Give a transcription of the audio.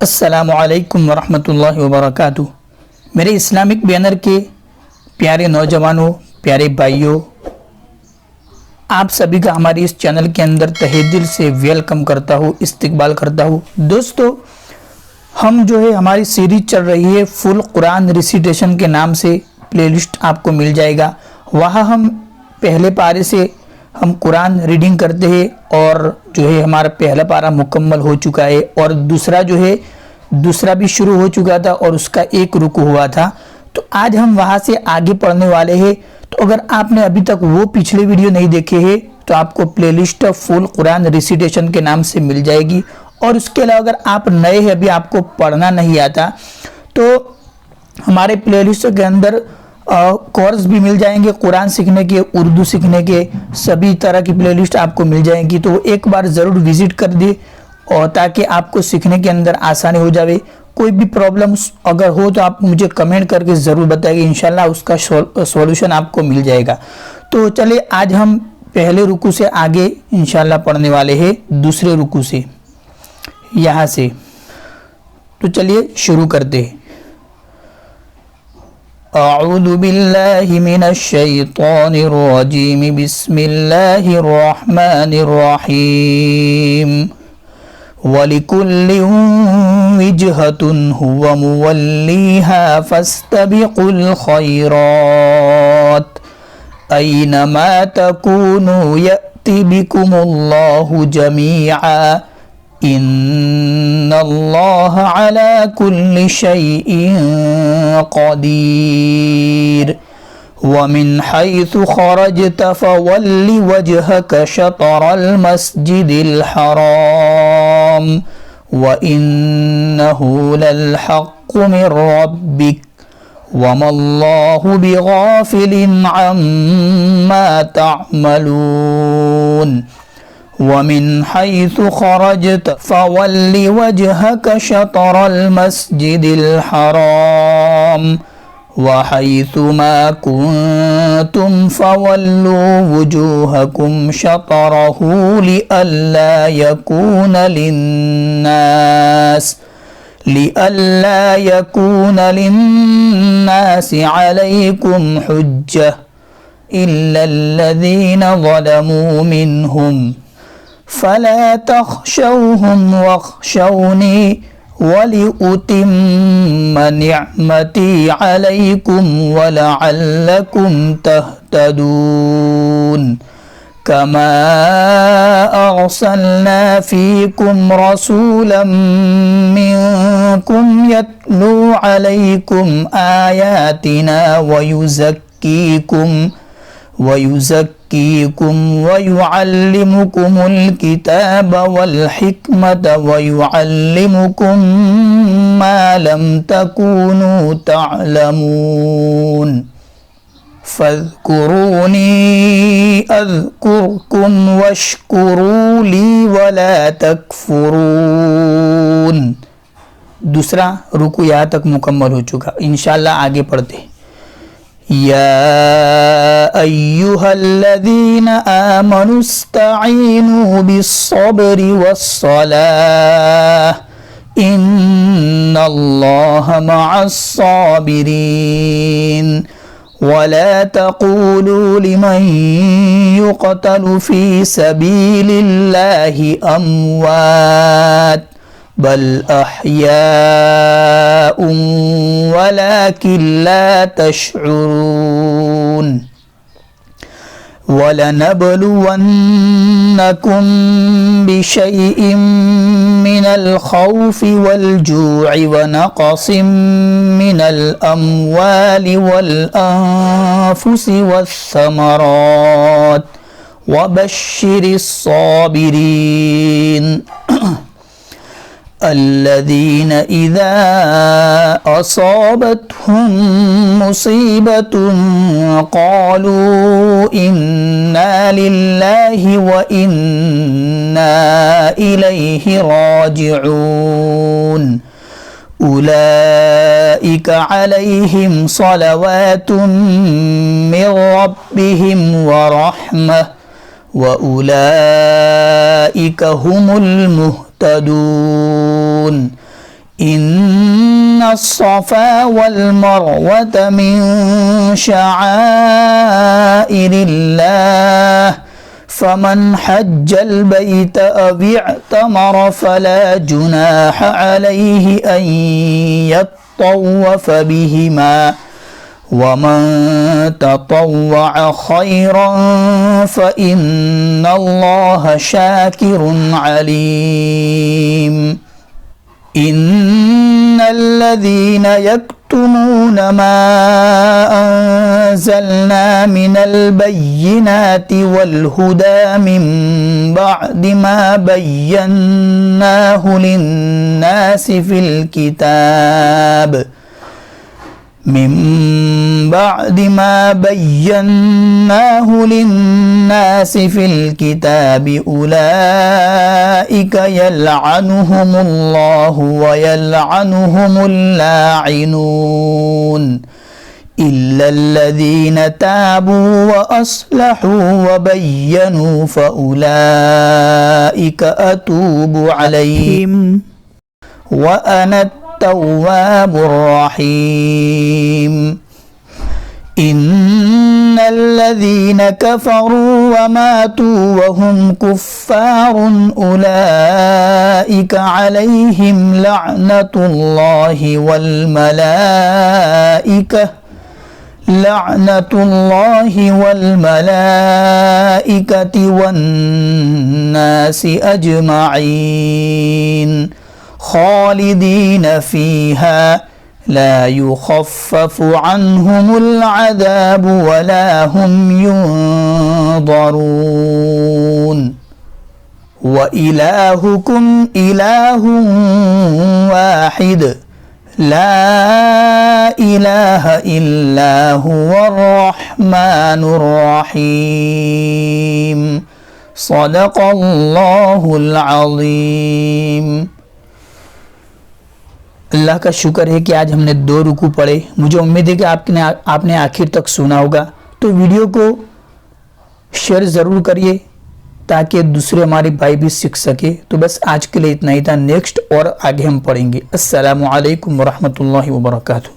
अस्सलामुअलैकुम वरहमतुल्लाहि वबरकातुह। मेरे इस्लामिक बैनर के प्यारे नौजवानों, प्यारे भाइयों, आप सभी का हमारे इस चैनल के अंदर तहे दिल से वेलकम करता हूँ, इस्तकबाल करता हूँ। दोस्तों, हम जो है हमारी सीरीज चल रही है फुल कुरान रिसिटेशन के नाम से। प्लेलिस्ट आपको मिल जाएगा, वहाँ हम पहले पारे से हम कुरान रीडिंग करते हैं और जो है हमारा पहला पारा मुकम्मल हो चुका है और दूसरा भी शुरू हो चुका था और उसका एक रुकू हुआ था। तो आज हम वहाँ से आगे पढ़ने वाले हैं। तो अगर आपने अभी तक वो पिछले वीडियो नहीं देखे हैं तो आपको प्लेलिस्ट फुल कुरान रिसिटेशन के नाम से मिल जाएगी। और उसके अलावा अगर आप नए हैं, अभी आपको पढ़ना नहीं आता, तो हमारे प्लेलिस्ट के अंदर कोर्स भी मिल जाएंगे, कुरान सीखने के, उर्दू सीखने के, सभी तरह की प्लेलिस्ट आपको मिल जाएंगी। तो एक बार ज़रूर विजिट कर दे और ताकि आपको सीखने के अंदर आसानी हो जाए। कोई भी प्रॉब्लम अगर हो तो आप मुझे कमेंट करके ज़रूर बताइए, इंशाल्लाह उसका सॉल्यूशन आपको मिल जाएगा। तो चलिए आज हम पहले रुकू से आगे इंशाल्लाह पढ़ने वाले हैं, दूसरे रुकू से यहाँ से। तो चलिए शुरू करते हैं। अऊज़ु बिल्लाहि मिनश शैतानिर रजीम, बिस्मिल्लाहिर रहमानिर रहीम। वलिकुल्लिन विजहतुन हुवा मुवल्लीहा फस्तबिकुल खैरात ऐनमा तकूनु यअति बिकुमुल्लाहु जमीआ इन्नल्लाह अला कुल्लि शैइन क़दीर। वमिन हैसु खरजत फवल्लि वजहक शतरल मस्जिदिल हराम व इन्नहु लल हक़्क़ु मिर रब्बिक वमल्लाहु बिगाफिलिन अम्मा तअमलून। वमिन हैसु खरजत फवल्लि वजहक शतरल मस्जिदिल हराम वहैसुमा कुन्तुम फवल्लू वुजूहकुम शतरहु लिअल्ला यकून लिन्नास अलैकुम हुज्जह इल्ला अल्लज़ीना ज़लमू मिनहुम फला तख़शौहुम वख़शौनी वलिउतिम्म निअमती अलैकुम वलअल्लकुम तहतदून। कमा अर्सलना फीकुम रसूलन मिनकुम यत्लू अलैकुम आयातिना वयुज़क्कीकुम वयुअल्लिमुकुमुल किताब वल हिकमत वयुअल्लिमुकुम मा लम तकूनू तअलमून। फज़्कुरूनी अज़्कुरकुम वश्कुरू ली वला तकफुरून। दूसरा रुकू यहाँ तक मुकम्मल हो चुका, इंशाल्लाह आगे पढ़ते। या अय्युहल्लज़ीना आमनुस्तईनू बिस्सब्रि वस्सलाह इन्नल्लाहा मअस्साबिरीन। वला तक़ूलू लिमन युक़तलु फ़ी सबीलिल्लाहि अम्वात बल अहयाउन वलाकिन ला तशऊरून। वलनबलुवन्नकुम बिशैइन मिनल खौफि वल जू'i वनक़सिम मिनल अम्वालि वल अन्फुसि वस्समरात वबश्शिरिस साबिरीन। الذين إذا أصابتهم مصيبة قالوا إنا لله وإنا إليه راجعون أولئك عليهم صلوات من ربهم ورحمة وأولئك هم المهتدون الصفا والمروة من شعائر الله فمن حج البيت أو اعتمر فلا جناح عليه أن يطوف بهما ومن تطوع خيرا فإن الله شاكر عليم إن الذين يكتمون ما أنزلنا من البينات والهدى من بعد ما بيناه للناس في الكتاب أولئك يلعنهم الله ويلعنهم اللاعنون إلا الذين تابوا وأصلحوا وبينوا فأولئك أتوب عليهم وأنا التواب الرحيم إن الذين كفروا وماتوا وهم كفار أولئك عليهم لعنة الله والملائكة والناس أجمعين خالدين فيها لا يخفف عنهم العذاب ولا هم ينظرون وإلهكم إله واحد لا إله إلا هو الرحمن الرحيم صدق الله العظीम। अल्लाह का शुक्र है कि आज हमने 2 रुकू पढ़े। मुझे उम्मीद है कि आपने आखिर तक सुना होगा। तो वीडियो को शेयर ज़रूर करिए ताकि दूसरे हमारे भाई भी सीख सके। तो बस आज के लिए इतना ही था। नेक्स्ट और आगे हम पढ़ेंगे। अस्सलामु अलैकुम वरहमतुल्लाहि वबरकातुहू।